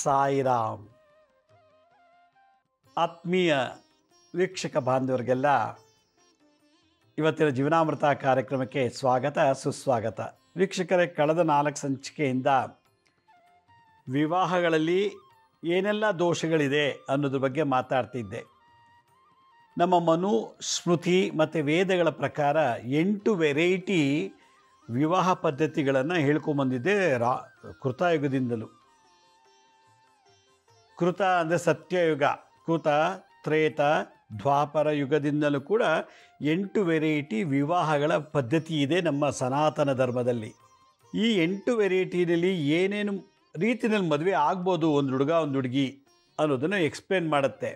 ಸಾಯಿರಾಮ್. ಆತ್ಮೀಯ ವೀಕ್ಷಕ ಬಾಂಧವರಿಗೆಲ್ಲ ಇವತ್ತಿನ ಜೀವನಾಮೃತ ಕಾರ್ಯಕ್ರಮಕ್ಕೆ ಸ್ವಾಗತ ಸುಸ್ವಾಗತ. ವೀಕ್ಷಕರೇ, ಕಳೆದ 4 ಸಂಚಿಕೆಯಿಂದ ವಿವಾಹಗಳಲ್ಲಿ ಏನೆಲ್ಲ ದೋಷಗಳಿದೆ ಅನ್ನೋದ್ರ ಬಗ್ಗೆ ಮಾತಾಡ್ತಿದ್ದೆ. ನಮ್ಮ ಮನು ಸ್ಮೃತಿ ಮತ್ತು ವೇದಗಳ ಪ್ರಕಾರ 8 ವೆರೈಟಿ ವಿವಾಹ ಪದ್ಧತಿಗಳನ್ನು ಹೇಳ್ಕೊಂಬಂದಿದ್ದೆ ಕೃತಯುಗದಿಂದಲೂ. ಕೃತ ಅಂದರೆ ಸತ್ಯಯುಗ, ಕೃತ, ತ್ರೇತ, ದ್ವಾಪರ ಯುಗದಿಂದಲೂ ಕೂಡ 8 ವೆರೈಟಿ ವಿವಾಹಗಳ ಪದ್ಧತಿ ಇದೆ ನಮ್ಮ ಸನಾತನ ಧರ್ಮದಲ್ಲಿ. ಈ 8 ವೆರೈಟಿನಲ್ಲಿ ಏನೇನು ರೀತಿಯಲ್ಲಿ ಮದುವೆ ಆಗ್ಬೋದು ಒಂದು ಹುಡುಗ ಒಂದು ಹುಡುಗಿ ಅನ್ನೋದನ್ನು ಎಕ್ಸ್ಪ್ಲೇನ್ ಮಾಡುತ್ತೆ.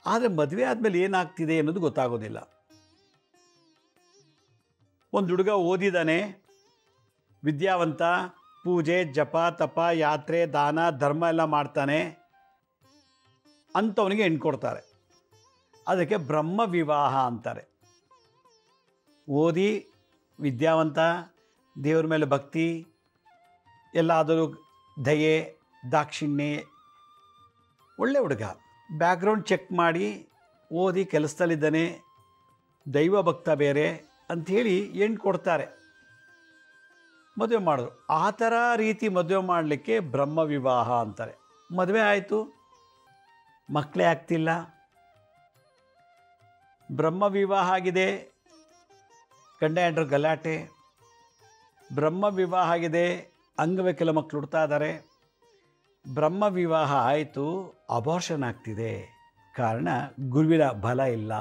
ಆದರೆ ಮದುವೆ ಆದಮೇಲೆ ಏನಾಗ್ತಿದೆ ಅನ್ನೋದು ಗೊತ್ತಾಗೋದಿಲ್ಲ. ಒಂದು ಹುಡುಗ ಓದಿದ್ದಾನೆ, ವಿದ್ಯಾವಂತ, ಪೂಜೆ ಜಪ ತಪ ಯಾತ್ರೆ ದಾನ ಧರ್ಮ ಎಲ್ಲ ಮಾಡ್ತಾನೆ, ಅಂಥವನಿಗೆ ಹೆಣ್ಣು ಕೊಡ್ತಾರೆ. ಅದಕ್ಕೆ ಬ್ರಹ್ಮ ವಿವಾಹ ಅಂತಾರೆ. ಓದಿ ವಿದ್ಯಾವಂತ, ದೇವ್ರ ಮೇಲೆ ಭಕ್ತಿ, ಎಲ್ಲಾದರೂ ದಯೆ ದಾಕ್ಷಿಣ್ಯ, ಒಳ್ಳೆ ಹುಡುಗ, ಬ್ಯಾಕ್ಗ್ರೌಂಡ್ ಚೆಕ್ ಮಾಡಿ ಓದಿ ಕೆಲಸದಲ್ಲಿದ್ದಾನೆ, ದೈವ ಭಕ್ತ ಬೇರೆ ಅಂಥೇಳಿ ಹೆಣ್ಣು ಕೊಡ್ತಾರೆ, ಮದುವೆ ಮಾಡೋದು. ಆ ಥರ ರೀತಿ ಮದುವೆ ಮಾಡಲಿಕ್ಕೆ ಬ್ರಹ್ಮ ವಿವಾಹ ಅಂತಾರೆ. ಮದುವೆ ಆಯಿತು, ಮಕ್ಕಳೇ ಆಗ್ತಿಲ್ಲ, ಬ್ರಹ್ಮ ವಿವಾಹ ಆಗಿದೆ, ಗಂಡ ಹೆಂಡರು ಗಲಾಟೆ, ಬ್ರಹ್ಮ ವಿವಾಹ ಆಗಿದೆ, ಅಂಗವಿಕಲ ಮಕ್ಕಳು ಹುಡ್ತಾ ಇದ್ದಾರೆ, ಬ್ರಹ್ಮ ವಿವಾಹ ಆಯಿತು, ಅಬಾರ್ಷನ್ ಆಗ್ತಿದೆ. ಕಾರಣ ಗುರುವಿನ ಬಲ ಇಲ್ಲ,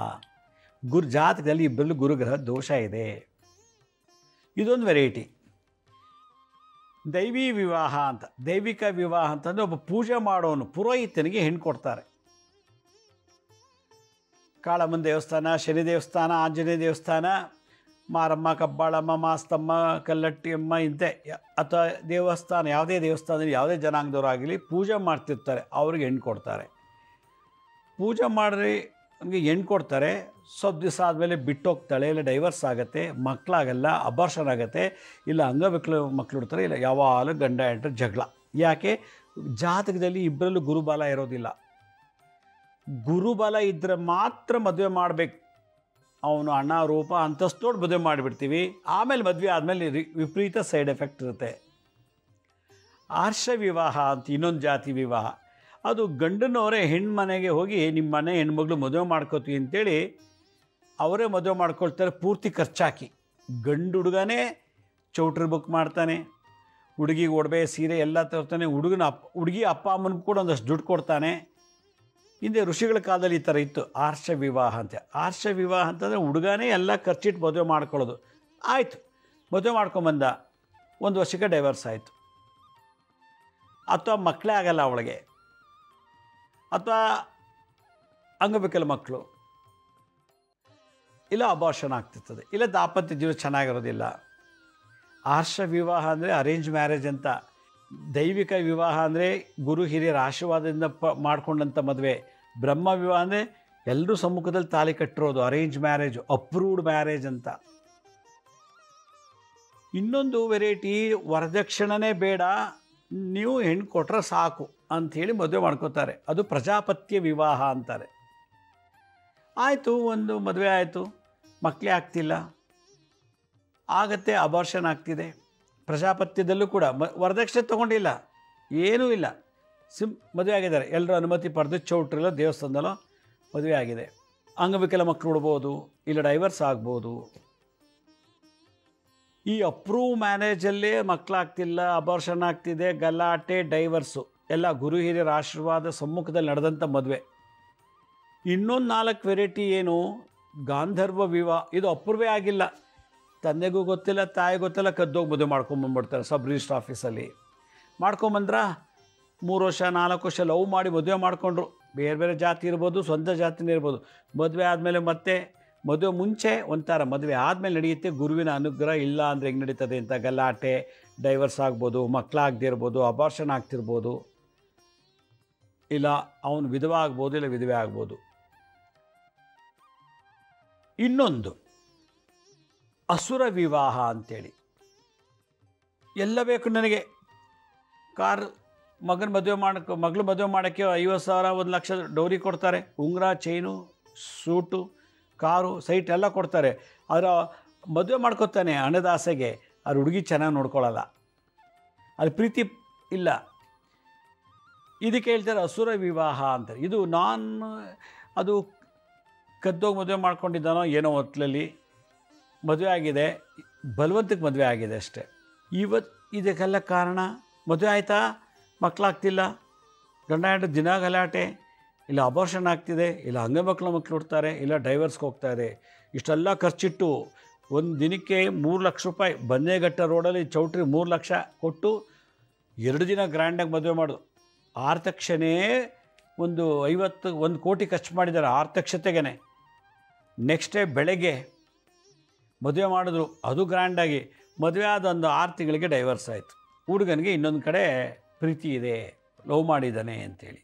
ಜಾತಕದಲ್ಲಿ ಇಬ್ಬರಲ್ಲೂ ಗುರುಗ್ರಹ ದೋಷ ಇದೆ. ಇದೊಂದು ವೆರೈಟಿ. ದೈವಿ ವಿವಾಹ ಅಂತ, ದೈವಿಕ ವಿವಾಹ ಅಂತಂದರೆ ಒಬ್ಬ ಪೂಜೆ ಮಾಡೋನು ಪುರೋಹಿತನಿಗೆ ಹೆಣ್ಣು ಕೊಡ್ತಾರೆ. ಕಾಳಮ್ಮನ ದೇವಸ್ಥಾನ, ಶನಿ ದೇವಸ್ಥಾನ, ಆಂಜನೇಯ ದೇವಸ್ಥಾನ, ಮಾರಮ್ಮ, ಕಬ್ಬಾಳಮ್ಮ, ಮಾಸ್ತಮ್ಮ, ಕಲ್ಲಟ್ಟಿಯಮ್ಮ ಇಂತೆ ಅಥವಾ ದೇವಸ್ಥಾನ, ಯಾವುದೇ ದೇವಸ್ಥಾನದಲ್ಲಿ ಯಾವುದೇ ಜನಾಂಗದವರಾಗಲಿ ಪೂಜೆ ಮಾಡ್ತಿರ್ತಾರೆ, ಅವ್ರಿಗೆ ಹೆಣ್ಣು ಕೊಡ್ತಾರೆ. ಪೂಜೆ ಮಾಡ್ರಿ ನಮಗೆ ಹೆಣ್ಣು ಕೊಡ್ತಾರೆ. ಸ್ವಲ್ಪ ದಿವಸ ಆದಮೇಲೆ ಬಿಟ್ಟೋಗ್ತಾಳೆ, ಇಲ್ಲ ಡೈವರ್ಸ್ ಆಗುತ್ತೆ, ಮಕ್ಕಳಾಗಲ್ಲ, ಅಬಾರ್ಷನ್ ಆಗುತ್ತೆ, ಇಲ್ಲ ಅಂಗವಿಕಲ ಮಕ್ಕಳು ಇಡ್ತಾರೆ, ಇಲ್ಲ ಯಾವಾಗಲೂ ಗಂಡ ಹೆಂಡರ ಜಗಳ. ಯಾಕೆ? ಜಾತಕದಲ್ಲಿ ಇಬ್ಬರಲ್ಲೂ ಗುರುಬಲ ಇರೋದಿಲ್ಲ. ಗುರುಬಲ ಇದ್ದರೆ ಮಾತ್ರ ಮದುವೆ ಮಾಡಬೇಕು. ಅವನು ಹಣ ರೂಪ ಅಂತಸ್ತೋಡು ಮದುವೆ ಮಾಡಿಬಿಡ್ತೀವಿ, ಆಮೇಲೆ ಮದುವೆ ಆದಮೇಲೆ ವಿಪರೀತ ಸೈಡ್ ಎಫೆಕ್ಟ್ ಇರುತ್ತೆ. ಆರ್ಷ ವಿವಾಹ ಅಂತ ಇನ್ನೊಂದು ಜಾತಿ ವಿವಾಹ. ಅದು ಗಂಡನವರೇ ಹೆಣ್ಣು ಮನೆಗೆ ಹೋಗಿ ನಿಮ್ಮ ಮನೆ ಹೆಣ್ಮಗಳು ಮದುವೆ ಮಾಡ್ಕೋತೀವಿ ಅಂತೇಳಿ ಅವರೇ ಮದುವೆ ಮಾಡ್ಕೊಳ್ತಾರೆ, ಪೂರ್ತಿ ಖರ್ಚಾಕಿ. ಗಂಡು ಹುಡುಗನೇ ಚೌಟ್ರಿ ಬುಕ್ ಮಾಡ್ತಾನೆ, ಹುಡುಗಿಗೆ ಒಡವೆ ಸೀರೆ ಎಲ್ಲ ತರ್ತಾನೆ, ಹುಡುಗಿ ಅಪ್ಪ ಅಮ್ಮನಿಗೂ ಕೂಡ ಒಂದಷ್ಟು ದುಡ್ಡು ಕೊಡ್ತಾನೆ. ಹಿಂದೆ ಋಷಿಗಳ ಕಾಲದಲ್ಲಿ ಈ ಥರ ಇತ್ತು ಆರ್ಷ ವಿವಾಹ ಅಂತ. ಆರ್ಷ ವಿವಾಹ ಅಂತಂದರೆ ಹುಡುಗನೇ ಎಲ್ಲ ಖರ್ಚಿಟ್ಟು ಮದುವೆ ಮಾಡ್ಕೊಳ್ಳೋದು. ಆಯಿತು, ಮದುವೆ ಮಾಡ್ಕೊಂಬಂದ, 1 ವರ್ಷಕ್ಕೆ ಡೈವರ್ಸ್ ಆಯಿತು, ಅಥವಾ ಮಕ್ಕಳೇ ಆಗಲ್ಲ ಅವಳಿಗೆ, ಅಥವಾ ಅಂಗವಿಕಲ ಮಕ್ಕಳು, ಇಲ್ಲ ಅಬಾರ್ಷನ್ ಆಗ್ತಿರ್ತದೆ, ಇಲ್ಲ ದಾಂಪತ್ಯ ಜೀವನ ಚೆನ್ನಾಗಿರೋದಿಲ್ಲ. ಆರ್ಷ ವಿವಾಹ ಅಂದರೆ ಅರೇಂಜ್ ಮ್ಯಾರೇಜ್ ಅಂತ. ದೈವಿಕ ವಿವಾಹ ಅಂದರೆ ಗುರು ಹಿರಿಯರ ಆಶೀರ್ವಾದದಿಂದ ಮಾಡಿಕೊಂಡಂಥ ಮದುವೆ. ಬ್ರಹ್ಮ ವಿವಾಹ ಅಂದರೆ ಎಲ್ಲರೂ ಸಮ್ಮುಖದಲ್ಲಿ ತಾಳಿ ಕಟ್ಟಿರೋದು, ಅರೇಂಜ್ ಮ್ಯಾರೇಜ್, ಅಪ್ರೂವ್ಡ್ ಮ್ಯಾರೇಜ್ ಅಂತ. ಇನ್ನೊಂದು ವೆರೈಟಿ, ವರದಕ್ಷಿಣೆ ಬೇಡ, ನೀವು ಹೆಣ್ಣು ಕೊಟ್ಟರೆ ಸಾಕು ಅಂಥೇಳಿ ಮದುವೆ ಮಾಡ್ಕೋತಾರೆ. ಅದು ಪ್ರಜಾಪತ್ಯ ವಿವಾಹ ಅಂತಾರೆ. ಆಯಿತು, ಒಂದು ಮದುವೆ ಆಯಿತು, ಮಕ್ಕಳೇ ಆಗ್ತಿಲ್ಲ, ಆಗತ್ತೆ, ಅಬಾರ್ಷನ್ ಆಗ್ತಿದೆ. ಪ್ರಜಾಪತ್ಯದಲ್ಲೂ ಕೂಡ ವರದಕ್ಷಿಣೆ ತೊಗೊಂಡಿಲ್ಲ, ಏನೂ ಇಲ್ಲ, ಮದುವೆ ಆಗಿದ್ದಾರೆ. ಎಲ್ಲರೂ ಅನುಮತಿ ಪಡೆದು ಚೌಟ್ರಿಲೋ ದೇವಸ್ಥಾನದಲ್ಲೋ ಮದುವೆ ಆಗಿದೆ. ಅಂಗವಿಕಲ ಮಕ್ಕಳು ಉಡ್ಬೋದು, ಇಲ್ಲ ಡೈವರ್ಸ್ ಆಗ್ಬೋದು. ಈ ಅಪ್ರೂವ್ ಮ್ಯಾರೇಜಲ್ಲೇ ಮಕ್ಕಳಾಗ್ತಿಲ್ಲ, ಅಬಾರ್ಷನ್ ಆಗ್ತಿದೆ, ಗಲಾಟೆ, ಡೈವರ್ಸು ಎಲ್ಲ ಗುರು ಹಿರಿಯರ ಆಶೀರ್ವಾದ ಸಮ್ಮುಖದಲ್ಲಿ ನಡೆದಂಥ ಮದುವೆ. ಇನ್ನೊಂದು 4 ವೆರೈಟಿ ಏನು, ಗಾಂಧರ್ವ ವಿವಾಹ. ಇದು ಅಪ್ರೂವೇ ಆಗಿಲ್ಲ, ತಂದೆಗೂ ಗೊತ್ತಿಲ್ಲ, ತಾಯಿಗೂ ಗೊತ್ತಿಲ್ಲ, ಕದ್ದೋಗಿ ಮದುವೆ ಮಾಡ್ಕೊಂಬಂದ್ಬಿಡ್ತಾರೆ. ಸಬ್ ರಿಜಿಸ್ಟ್ರ್ ಆಫೀಸಲ್ಲಿ ಮಾಡ್ಕೊಂಬಂದ್ರೆ 3 ವರ್ಷ 4 ವರ್ಷ ಲವ್ ಮಾಡಿ ಮದುವೆ ಮಾಡಿಕೊಂಡ್ರು. ಬೇರೆ ಬೇರೆ ಜಾತಿ ಇರ್ಬೋದು, ಸ್ವಂತ ಜಾತಿನೇ ಇರ್ಬೋದು. ಮದುವೆ ಆದಮೇಲೆ ಮತ್ತೆ ಮದುವೆ ಮುಂಚೆ ಒಂಥರ, ಮದುವೆ ಆದಮೇಲೆ ನಡೆಯುತ್ತೆ ಗುರುವಿನ ಅನುಗ್ರಹ. ಇಲ್ಲ ಅಂದರೆ ಹೆಂಗೆ ನಡೀತದೆ ಅಂತ ಗಲಾಟೆ, ಡೈವರ್ಸ್ ಆಗ್ಬೋದು, ಮಕ್ಕಳಾಗದೇ ಇರ್ಬೋದು, ಅಬಾರ್ಷನ್ ಆಗ್ತಿರ್ಬೋದು, ಇಲ್ಲ ಅವನು ವಿಧವೆ ಆಗ್ಬೋದು, ಇಲ್ಲ ವಿಧವೆ ಆಗ್ಬೋದು. ಇನ್ನೊಂದು ಅಸುರ ವಿವಾಹ ಅಂತೇಳಿ. ಎಲ್ಲ ಬೇಕು ನನಗೆ, ಕಾರ್ ಮಗಳು ಮದುವೆ ಮಾಡೋಕ್ಕೆ 50,000 1,00,000 ಡೌರಿ ಕೊಡ್ತಾರೆ. ಉಂಗುರ, ಚೈನು, ಸೂಟು, ಕಾರು, ಸೈಟ್ ಎಲ್ಲ ಕೊಡ್ತಾರೆ. ಅದರ ಮದುವೆ ಮಾಡ್ಕೊತಾನೆ ಹಣದ ಆಸೆಗೆ. ಅವ್ರ ಹುಡುಗಿ ಚೆನ್ನಾಗಿ ನೋಡ್ಕೊಳ್ಳಲ್ಲ, ಅದು ಪ್ರೀತಿ ಇಲ್ಲ. ಇದಕ್ಕೆ ಹೇಳ್ತಾರೆ ಅಸುರ ವಿವಾಹ ಅಂತಾರೆ. ಇದು ಅದು ಕದ್ದೋಗಿ ಮದುವೆ ಮಾಡ್ಕೊಂಡಿದ್ದಾನೋ ಏನೋ ಹೊತ್ತಲಲ್ಲಿ ಮದುವೆ ಆಗಿದೆ, ಬಲವಂತಕ್ಕೆ ಮದುವೆ ಆಗಿದೆ ಅಷ್ಟೇ. ಇದಕ್ಕೆಲ್ಲ ಕಾರಣ ಮದುವೆ ಆಯಿತಾ, ಮಕ್ಕಳಾಗ್ತಿಲ್ಲ, ಗಂಡ ಹೆಂಡತಿ ದಿನ ಗಲಾಟೆ, ಇಲ್ಲ ಅಬೋರ್ಷನ್ ಆಗ್ತಿದೆ, ಇಲ್ಲ ಮಕ್ಕಳು ಹುಡ್ತಾರೆ, ಇಲ್ಲ ಡೈವರ್ಸ್ಗೆ ಹೋಗ್ತಾಯಿದೆ. ಇಷ್ಟೆಲ್ಲ ಖರ್ಚಿಟ್ಟು ಒಂದು ದಿನಕ್ಕೆ 3 ಲಕ್ಷ ರೂಪಾಯಿ ಬನ್ನೇಘಟ್ಟ ರೋಡಲ್ಲಿ ಚೌಟ್ರಿ 3 ಲಕ್ಷ ಕೊಟ್ಟು 2 ದಿನ ಗ್ರ್ಯಾಂಡಾಗಿ ಮದುವೆ ಮಾಡೋದು. ಆರ್ತಕ್ಷಣೇ ಒಂದು 1 ಕೋಟಿ ಖರ್ಚು ಮಾಡಿದ್ದಾರೆ ಆರ್ತಕ್ಷತೆಗೇ. ನೆಕ್ಸ್ಟ್ ಡೇ ಬೆಳಗ್ಗೆ ಮದುವೆ ಮಾಡಿದ್ರು, ಅದು ಗ್ರ್ಯಾಂಡಾಗಿ. ಮದುವೆ ಆದ ಒಂದು 6 ತಿಂಗಳಿಗೆ ಡೈವರ್ಸ್ ಆಯಿತು. ಹುಡುಗನಿಗೆ ಇನ್ನೊಂದು ಕಡೆ ಪ್ರೀತಿ ಇದೆ, ಲವ್ ಮಾಡಿದ್ದಾನೆ ಅಂತೇಳಿ.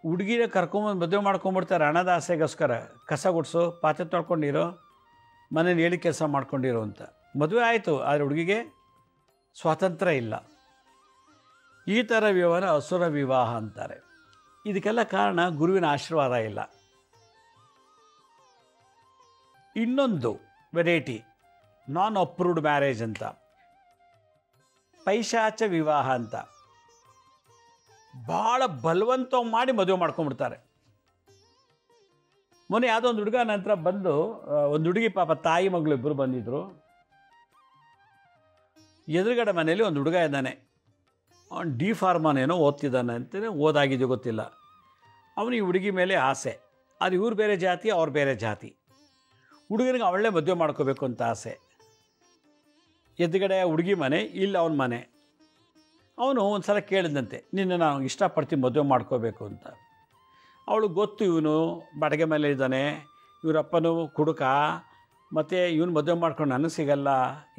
ಹುಡುಗಿನ ಕರ್ಕೊಂಬಂದು ಮದುವೆ ಮಾಡ್ಕೊಂಬಿಡ್ತಾರೆ ಹಣದ ಆಸೆಗೋಸ್ಕರ. ಕಸ ಗುಡಿಸು, ಪಾತ್ರೆ ತೊಳ್ಕೊಂಡಿರೋ, ಮನೇಲಿ ಹೇಳಿ ಕೆಲಸ ಮಾಡ್ಕೊಂಡಿರೋ ಅಂತ. ಮದುವೆ ಆಯಿತು, ಆದರೆ ಹುಡುಗಿಗೆ ಸ್ವಾತಂತ್ರ್ಯ ಇಲ್ಲ. ಈ ಥರ ವ್ಯವಹಾರ ಅಸುರ ವಿವಾಹ ಅಂತಾರೆ. ಇದಕ್ಕೆಲ್ಲ ಕಾರಣ ಗುರುವಿನ ಆಶೀರ್ವಾದ ಇಲ್ಲ. ಇನ್ನೊಂದು ವೆರೈಟಿ ನಾನ್ ಅಪ್ರೂವ್ಡ್ ಮ್ಯಾರೇಜ್ ಅಂತ, ಪೈಶಾಚ ವಿವಾಹ ಅಂತ. ಭಾಳ ಬಲವಂತ ಮಾಡಿ ಮದುವೆ ಮಾಡ್ಕೊಂಡ್ಬಿಡ್ತಾರೆ. ಮೊನ್ನೆ ಯಾವುದೋ ಒಂದು ಹುಡುಗ ನಂತರ ಬಂದು, ಒಂದು ಹುಡುಗಿ ಪಾಪ ತಾಯಿ ಮಗಳು ಇಬ್ಬರು ಬಂದಿದ್ದರು. ಎದುರುಗಡೆ ಮನೇಲಿ ಒಂದು ಹುಡುಗ ಇದ್ದಾನೆ, ಅವನು ಡಿ.ಫಾರ್ಮನೇನೋ ಓದ್ತಿದ್ದಾನೆ ಅಂತಲೇ, ಓದಾಗಿದೆಯೋ ಗೊತ್ತಿಲ್ಲ. ಅವನು ಈ ಹುಡುಗಿ ಮೇಲೆ ಆಸೆ. ಅದು ಇವ್ರು ಬೇರೆ ಜಾತಿ, ಅವ್ರು ಬೇರೆ ಜಾತಿ. ಹುಡುಗನಿಗೆ ಅವಳೇ ಮದುವೆ ಮಾಡ್ಕೋಬೇಕು ಅಂತ ಆಸೆ. ಎದುರುಗಡೆ ಹುಡುಗಿ ಮನೆ, ಇಲ್ಲ ಅವನ ಮನೆ. ಅವನು ಒಂದು ಸಲ ಕೇಳಿದಂತೆ, ನಿನ್ನ ನಾನು ಇಷ್ಟಪಡ್ತೀನಿ ಮದುವೆ ಮಾಡ್ಕೋಬೇಕು ಅಂತ. ಅವಳು ಗೊತ್ತು ಇವನು ಬಡಗೆ ಮೇಲೆ ಇದ್ದಾನೆ, ಇವರಪ್ಪನು ಕುಡುಕ, ಮತ್ತು ಇವನು ಮದುವೆ ಮಾಡ್ಕೊಂಡು ನನಗೆ ಸಿಗಲ್ಲ,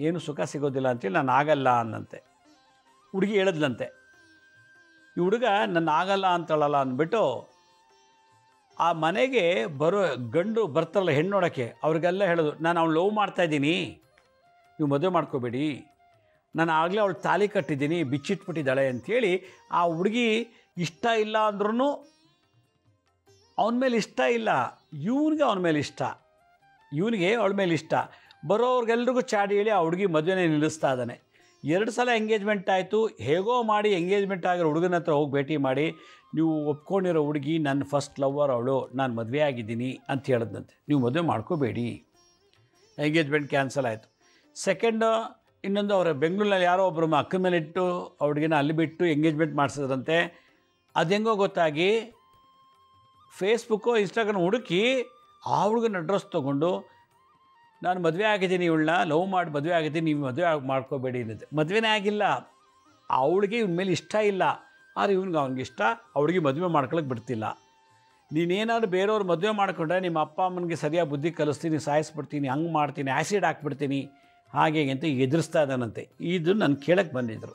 ಏನು ಸುಖ ಸಿಗೋದಿಲ್ಲ ಅಂತೇಳಿ ನಾನು ಆಗಲ್ಲ ಅನ್ನಂತೆ. ಹುಡುಗಿ ಹೇಳಿದ್ಲಂತೆ. ಈ ಹುಡುಗ ನನ್ನ ಆಗಲ್ಲ ಅಂತಳಲ್ಲ ಅಂದ್ಬಿಟ್ಟು ಆ ಮನೆಗೆ ಬರೋ ಗಂಡು ಬರ್ತಾರಲ್ಲ ಹೆಣ್ಣು ನೋಡೋಕ್ಕೆ, ಅವ್ರಿಗೆಲ್ಲ ಹೇಳೋದು, ನಾನು ಅವ್ನು ಲವ್ ಮಾಡ್ತಾಯಿದ್ದೀನಿ, ನೀವು ಮದುವೆ ಮಾಡ್ಕೋಬೇಡಿ, ನಾನು ಆಗಲೇ ಅವಳು ತಾಲಿ ಕಟ್ಟಿದ್ದೀನಿ, ಬಿಚ್ಚಿಟ್ಬಿಟ್ಟಿದ್ದಾಳೆ ಅಂಥೇಳಿ. ಆ ಹುಡುಗಿ ಇಷ್ಟ ಇಲ್ಲ ಅಂದ್ರೂ ಅವನ ಮೇಲೆ ಇಷ್ಟ ಇಲ್ಲ, ಇವನಿಗೆ ಅವನ ಮೇಲೆ ಇಷ್ಟ, ಇವನಿಗೆ ಅವಳ ಮೇಲೆ ಇಷ್ಟ. ಬರೋವ್ರಿಗೆಲ್ರಿಗೂ ಚಾಡಿ ಹೇಳಿ ಆ ಹುಡುಗಿ ಮದುವೆನೇ ನಿಲ್ಲಿಸ್ತಾ ಇದ್ದಾನೆ. 2 ಸಲ ಎಂಗೇಜ್ಮೆಂಟ್ ಆಯಿತು. ಹೇಗೋ ಮಾಡಿ ಎಂಗೇಜ್ಮೆಂಟ್ ಆಗಿರೋ ಹುಡುಗನ ಹತ್ರ ಹೋಗಿ ಭೇಟಿ ಮಾಡಿ, ನೀವು ಒಪ್ಕೊಂಡಿರೋ ಹುಡುಗಿ ನನ್ನ ಫಸ್ಟ್ ಲವ್ವರ್ ಅವಳು, ನಾನು ಮದುವೆ ಆಗಿದ್ದೀನಿ ಅಂತ ಹೇಳಿದಂತೆ. ನೀವು ಮದುವೆ ಮಾಡ್ಕೋಬೇಡಿ. ಎಂಗೇಜ್ಮೆಂಟ್ ಕ್ಯಾನ್ಸಲ್ ಆಯಿತು. ಸೆಕೆಂಡು ಇನ್ನೊಂದು, ಅವರ ಬೆಂಗಳೂರಿನಲ್ಲಿ ಯಾರೋ ಒಬ್ಬರು ಅಕ್ಕನ ಮೇಲೆ ಇಟ್ಟು ಹುಡುಗಿನ ಅಲ್ಲಿ ಬಿಟ್ಟು ಎಂಗೇಜ್ಮೆಂಟ್ ಮಾಡಿಸಿದ್ರಂತೆ. ಅದು ಹೆಂಗೋ ಗೊತ್ತಾಗಿ ಫೇಸ್ಬುಕ್ಕು ಇನ್ಸ್ಟಾಗ್ರಾಮ್ ಹುಡುಕಿ ಆ ಹುಡುಗನ ಅಡ್ರೆಸ್ ತೊಗೊಂಡು, ನಾನು ಮದುವೆ ಆಗಿದ್ದೀನಿ, ಇವಳನ್ನ ಲವ್ ಮಾಡಿ ಮದುವೆ ಆಗಿದ್ದೀನಿ, ನೀವು ಮದುವೆ ಮಾಡ್ಕೋಬೇಡಿ ಅನ್ನೋದು. ಮದುವೆನೇ ಆಗಿಲ್ಲ, ಅವಳಿಗೆ ಇವನ ಮೇಲೆ ಇಷ್ಟ ಇಲ್ಲ, ಆದರೆ ಅವನಿಗೆ ಇಷ್ಟ. ಅವಳಿಗೆ ಮದುವೆ ಮಾಡ್ಕೊಳಕ್ಕೆ ಬಿಡ್ತಿಲ್ಲ. ನೀನೇನಾದ್ರು ಬೇರೆಯವ್ರು ಮದುವೆ ಮಾಡಿಕೊಂಡ್ರೆ ನಿಮ್ಮ ಅಪ್ಪ ಅಮ್ಮನಿಗೆ ಸರಿಯಾಗಿ ಬುದ್ಧಿ ಕಲಿಸ್ತೀನಿ, ಸಾಯಿಸ್ಬಿಡ್ತೀನಿ, ಹಂಗೆ ಮಾಡ್ತೀನಿ, ಆ್ಯಸಿಡ್ ಹಾಕ್ಬಿಡ್ತೀನಿ, ಹಾಗೆ ಅಂತ ಎದುರಿಸ್ತಾ ಇದ್ದಾನಂತೆ. ಇದು ನಾನು ಕೇಳಕ್ಕೆ ಬಂದಿದ್ದರು.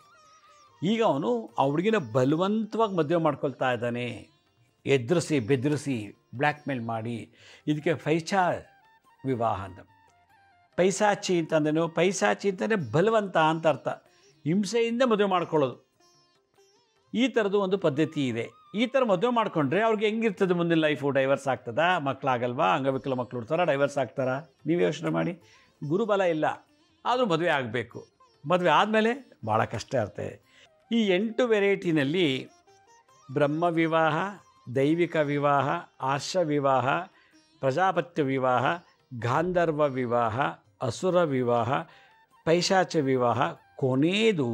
ಈಗ ಅವನು ಆ ಹುಡುಗಿನ ಬಲವಂತವಾಗಿ ಮದುವೆ ಮಾಡ್ಕೊಳ್ತಾ ಇದ್ದಾನೆ, ಎದುರಿಸಿ ಬೆದರಿಸಿ ಬ್ಲ್ಯಾಕ್ ಮೇಲ್ ಮಾಡಿ. ಇದಕ್ಕೆ ಪೈಶಾಚ ವಿವಾಹ ಅಂತ. ಪೈಸಾಚಿ ಅಂತಂದೇನು, ಪೈಸಾಚಿ ಅಂತಂದರೆ ಬಲವಂತ ಅಂತ ಅರ್ಥ. ಹಿಂಸೆಯಿಂದ ಮದುವೆ ಮಾಡ್ಕೊಳ್ಳೋದು. ಈ ಥರದ್ದು ಒಂದು ಪದ್ಧತಿ ಇದೆ. ಈ ಥರ ಮದುವೆ ಮಾಡಿಕೊಂಡ್ರೆ ಅವ್ರಿಗೆ ಹೆಂಗಿರ್ತದೆ ಮುಂದಿನ ಲೈಫು? ಡೈವರ್ಸ್ ಆಗ್ತದಾ? ಮಕ್ಕಳಾಗಲ್ವಾ? ಅಂಗವಿಕಲ ಮಕ್ಕಳು ಹುಡ್ತಾರ? ಡೈವರ್ಸ್ ಆಗ್ತಾರಾ? ನೀವು ಯೋಚನೆ ಮಾಡಿ. ಗುರುಬಲ ಇಲ್ಲ, ಆದರೂ ಮದುವೆ ಆಗಬೇಕು. ಮದುವೆ ಆದಮೇಲೆ ಭಾಳ ಕಷ್ಟ ಇರುತ್ತೆ. ಈ 8 ವೆರೈಟಿನಲ್ಲಿ ಬ್ರಹ್ಮ ವಿವಾಹ, ದೈವಿಕ ವಿವಾಹ, ಆರ್ಷ ವಿವಾಹ, ಪ್ರಜಾಪತ್ಯ ವಿವಾಹ, ಗಾಂಧರ್ವ ವಿವಾಹ, ಅಸುರ ವಿವಾಹ, ಪೈಶಾಚ ವಿವಾಹ, ಕೊನೆಯದು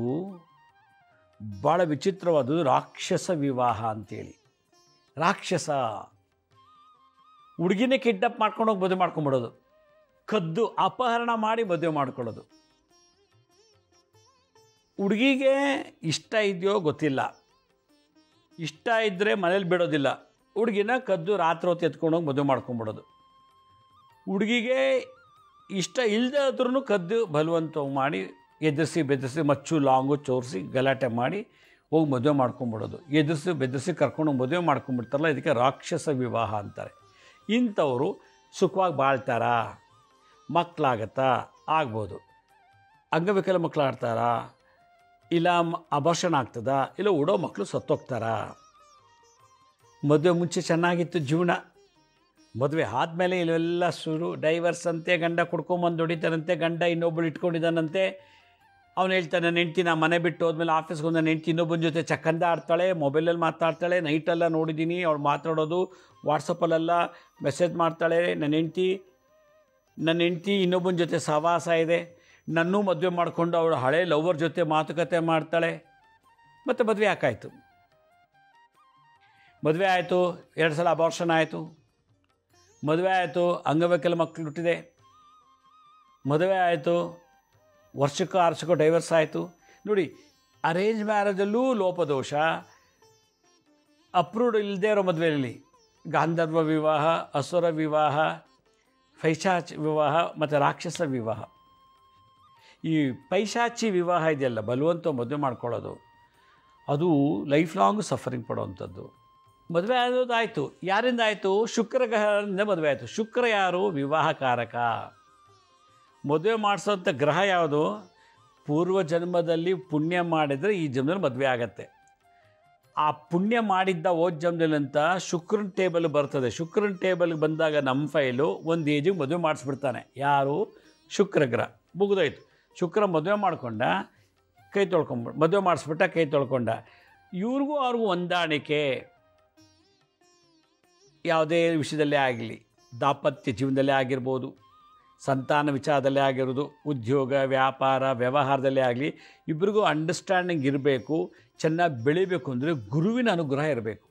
ಭಾಳ ವಿಚಿತ್ರವಾದದ್ದು ರಾಕ್ಷಸ ವಿವಾಹ ಅಂತೇಳಿ. ರಾಕ್ಷಸ ಹುಡುಗಿನೇ ಕಿಡ್ನಾಪ್ ಮಾಡ್ಕೊಂಡೋಗಿ ಮದುವೆ ಮಾಡ್ಕೊಂಬಿಡೋದು, ಕದ್ದು ಅಪಹರಣ ಮಾಡಿ ಮದುವೆ ಮಾಡ್ಕೊಳ್ಳೋದು. ಹುಡುಗಿಗೆ ಇಷ್ಟ ಇದೆಯೋ ಗೊತ್ತಿಲ್ಲ, ಇಷ್ಟ ಇದ್ದರೆ ಮನೇಲಿ ಬಿಡೋದಿಲ್ಲ, ಹುಡುಗಿನ ಕದ್ದು ರಾತ್ರಿ ಹೊತ್ತು ಎತ್ಕೊಂಡೋಗಿ ಮದುವೆ ಮಾಡ್ಕೊಂಬಿಡೋದು. ಹುಡುಗಿಗೆ ಇಷ್ಟ ಇಲ್ಲದೆ ಆದ್ರೂ ಕದ್ದು ಬಲವಂತ ಮಾಡಿ ಎದುರಿಸಿ ಬೆದರಿಸಿ ಮಚ್ಚು ಲಾಂಗು ಚೋರಿಸಿ ಗಲಾಟೆ ಮಾಡಿ ಹೋಗಿ ಮದುವೆ ಮಾಡ್ಕೊಂಬಿಡೋದು. ಎದುರಿಸಿ ಬೆದರಿಸಿ ಕರ್ಕೊಂಡೋಗಿ ಮದುವೆ ಮಾಡ್ಕೊಂಬಿಡ್ತಾರಲ್ಲ, ಇದಕ್ಕೆ ರಾಕ್ಷಸ ವಿವಾಹ ಅಂತಾರೆ. ಇಂಥವರು ಸುಖವಾಗಿ ಬಾಳ್ತಾರಾ? ಮಕ್ಕಳಾಗತ್ತಾ? ಆಗ್ಬೋದು. ಅಂಗವಿಕಲ ಮಕ್ಕಳಾಗ್ತಾರಾ? ಇಲ್ಲ ಅಬಾರ್ಷನ್ ಆಗ್ತದಾ, ಇಲ್ಲ ಉಡೋ ಮಕ್ಕಳು ಸತ್ತೋಗ್ತಾರಾ. ಮದುವೆ ಮುಂಚೆ ಚೆನ್ನಾಗಿತ್ತು ಜೀವನ, ಮದುವೆ ಆದಮೇಲೆ ಇಲ್ಲೆಲ್ಲ ಶುರು. ಡೈವರ್ಸ್ ಅಂತೆ, ಗಂಡ ಕುಡ್ಕೊಂಬಂದು ಹೊಡಿತಾನಂತೆ, ಗಂಡ ಇನ್ನೊಬ್ಬಳು ಇಟ್ಕೊಂಡಿದ್ದಾನಂತೆ. ಅವನು ಹೇಳ್ತಾನೆ, ನನ್ನ ಹೆಂಡ್ತಿ ನಾ ಮನೆ ಬಿಟ್ಟು ಹೋದ್ಮೇಲೆ ಆಫೀಸ್ಗೆ ಒಂದು ನನ್ನ ಹೆಂಡ್ತಿ ಇನ್ನೊಬ್ಬನ ಜೊತೆ ಚಕ್ಕಂದ ಆಡ್ತಾಳೆ, ಮೊಬೈಲಲ್ಲಿ ಮಾತಾಡ್ತಾಳೆ, ನೈಟೆಲ್ಲ ನೋಡಿದ್ದೀನಿ ಅವಳು ಮಾತಾಡೋದು, ವಾಟ್ಸಪ್ಪಲ್ಲೆಲ್ಲ ಮೆಸೇಜ್ ಮಾಡ್ತಾಳೆ. ನನ್ನ ಹೆಂಡ್ತಿ ಇನ್ನೊಬ್ಬನ ಜೊತೆ ಸಹವಾಸ ಇದೆ, ನನ್ನೂ ಮದುವೆ ಮಾಡಿಕೊಂಡು ಅವಳು ಹಳೆ ಲವರ್ ಜೊತೆ ಮಾತುಕತೆ ಮಾಡ್ತಾಳೆ. ಮತ್ತು ಮದುವೆ ಯಾಕಾಯಿತು? ಮದುವೆ ಆಯಿತು, 2 ಸಲ ಅಬಾರ್ಷನ್ ಆಯಿತು. ಮದುವೆ ಆಯಿತು, ಅಂಗವೈಕಲ್ಯ ಮಕ್ಕಳು ಹುಟ್ಟಿದೆ. ಮದುವೆ ಆಯಿತು, ವರ್ಷಕ್ಕೋ 6 ವರ್ಷಕ್ಕೋ ಡೈವರ್ಸ್ ಆಯಿತು. ನೋಡಿ, ಅರೇಂಜ್ ಮ್ಯಾರೇಜಲ್ಲೂ ಲೋಪದೋಷ, ಅಪ್ರೂವ್ಡ್ ಇಲ್ಲದೇ ಇರೋ ಮದುವೆಯಲ್ಲಿ ಗಾಂಧರ್ವ ವಿವಾಹ, ಅಸುರ ವಿವಾಹ, ಪೈಶಾಚಿ ವಿವಾಹ ಮತ್ತು ರಾಕ್ಷಸ ವಿವಾಹ. ಈ ಪೈಶಾಚಿ ವಿವಾಹ ಇದೆಯಲ್ಲ, ಬಲವಂತ ಮದುವೆ ಮಾಡ್ಕೊಳ್ಳೋದು, ಅದು ಲೈಫ್ ಲಾಂಗ್ ಸಫರಿಂಗ್ ಪಡೋವಂಥದ್ದು. ಮದುವೆ ಆಗೋದಾಯಿತು, ಯಾರಿಂದ ಆಯಿತು? ಶುಕ್ರ ಗ್ರಹದಿಂದ ಮದುವೆ ಆಯಿತು. ಶುಕ್ರ ಯಾರು? ವಿವಾಹಕಾರಕ. ಮದುವೆ ಮಾಡಿಸೋಂಥ ಗ್ರಹ ಯಾವುದು? ಪೂರ್ವ ಜನ್ಮದಲ್ಲಿ ಪುಣ್ಯ ಮಾಡಿದರೆ ಈ ಜನ್ಮದಲ್ಲಿ ಮದುವೆ ಆಗತ್ತೆ. ಆ ಪುಣ್ಯ ಮಾಡಿದ್ದ ಹೋದ ಜನ್ಮದಲ್ಲಿ ಅಂತ ಶುಕ್ರನ ಟೇಬಲ್ ಬರ್ತದೆ. ಶುಕ್ರನ ಟೇಬಲ್ಗೆ ಬಂದಾಗ ನಮ್ಮ ಫೈಲು ಒಂದು ಏಜಿಗೆ ಮದುವೆ ಮಾಡಿಸ್ಬಿಡ್ತಾನೆ. ಯಾರು? ಶುಕ್ರ ಗ್ರಹ. ಮುಗಿದೋಯ್ತು. ಶುಕ್ರ ಮದುವೆ ಮಾಡ್ಕೊಂಡ, ಕೈ ಮದುವೆ ಮಾಡಿಸ್ಬಿಟ್ಟ, ಕೈ ತೊಳ್ಕೊಂಡ. ಇವ್ರಿಗೂ ಅವ್ರಿಗೂ ಹೊಂದಾಣಿಕೆ, ಯಾವುದೇ ವಿಷಯದಲ್ಲೇ ಆಗಲಿ, ದಾಂಪತ್ಯ ಜೀವನದಲ್ಲೇ ಆಗಿರ್ಬೋದು, ಸಂತಾನ ವಿಚಾರದಲ್ಲೇ ಆಗಿರೋದು, ಉದ್ಯೋಗ ವ್ಯಾಪಾರ ವ್ಯವಹಾರದಲ್ಲೇ ಆಗಲಿ, ಇಬ್ಬರಿಗೂ ಅಂಡರ್ಸ್ಟ್ಯಾಂಡಿಂಗ್ ಇರಬೇಕು. ಚೆನ್ನಾಗಿ ಬೆಳಿಬೇಕು ಅಂದರೆ ಗುರುವಿನ ಅನುಗ್ರಹ ಇರಬೇಕು.